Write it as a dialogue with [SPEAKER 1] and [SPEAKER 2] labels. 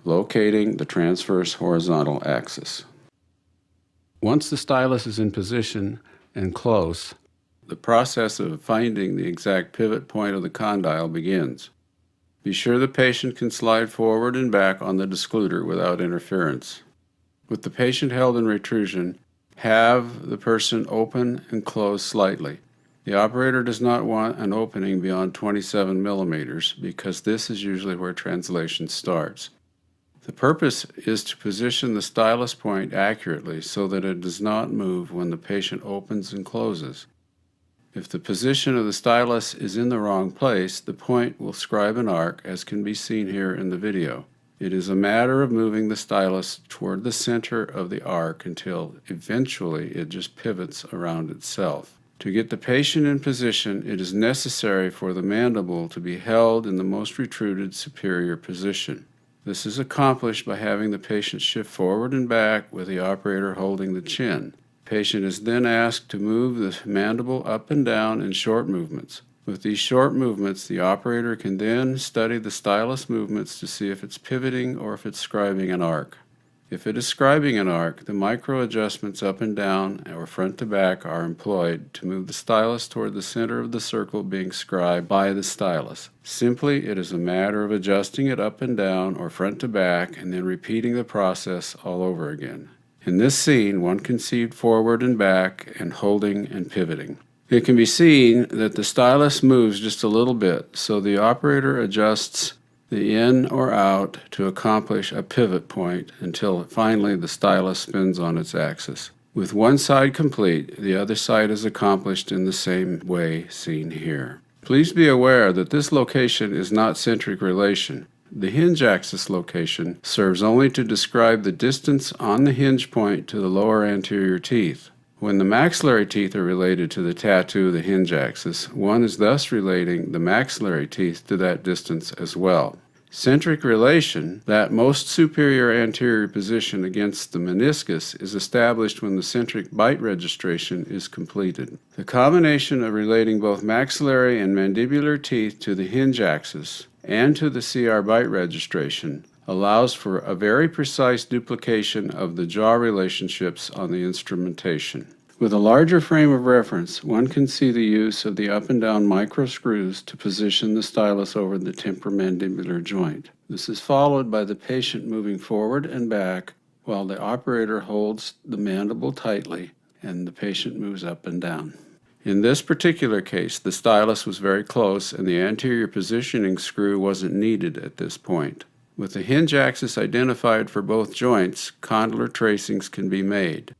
[SPEAKER 1] locating the transverse horizontal axis. Once the stylus is in position and close, the process of finding the exact pivot point of the condyle begins. Be sure the patient can slide forward and back on the discluder without interference. With the patient held in retrusion, have the person open and close slightly. The operator does not want an opening beyond 27 millimeters because this is usually where translation starts. The purpose is to position the stylus point accurately so that it does not move when the patient opens and closes. If the position of the stylus is in the wrong place, the point will scribe an arc, as can be seen here in the video. It is a matter of moving the stylus toward the center of the arc until eventually it just pivots around itself. To get the patient in position, it is necessary for the mandible to be held in the most retruded superior position. This is accomplished by having the patient shift forward and back with the operator holding the chin. The patient is then asked to move the mandible up and down in short movements. With these short movements, the operator can then study the stylus movements to see if it's pivoting or if it's scribing an arc. If it is scribing an arc, the micro adjustments up and down or front to back are employed to move the stylus toward the center of the circle being scribed by the stylus. Simply, it is a matter of adjusting it up and down or front to back and then repeating the process all over again. In this scene, one can see forward and back and holding and pivoting. It can be seen that the stylus moves just a little bit, so the operator adjusts the in or out to accomplish a pivot point until finally the stylus spins on its axis. With one side complete, the other side is accomplished in the same way seen here. Please be aware that this location is not centric relation. The hinge axis location serves only to describe the distance on the hinge point to the lower anterior teeth. When the maxillary teeth are related to the tattoo of the hinge axis, one is thus relating the maxillary teeth to that distance as well. Centric relation, that most superior anterior position against the meniscus, is established when the centric bite registration is completed. The combination of relating both maxillary and mandibular teeth to the hinge axis and to the CR bite registration allows for a very precise duplication of the jaw relationships on the instrumentation. With a larger frame of reference, one can see the use of the up and down micro screws to position the stylus over the temporomandibular joint. This is followed by the patient moving forward and back while the operator holds the mandible tightly and the patient moves up and down. In this particular case, the stylus was very close and the anterior positioning screw wasn't needed at this point. With the hinge axis identified for both joints, condylar tracings can be made.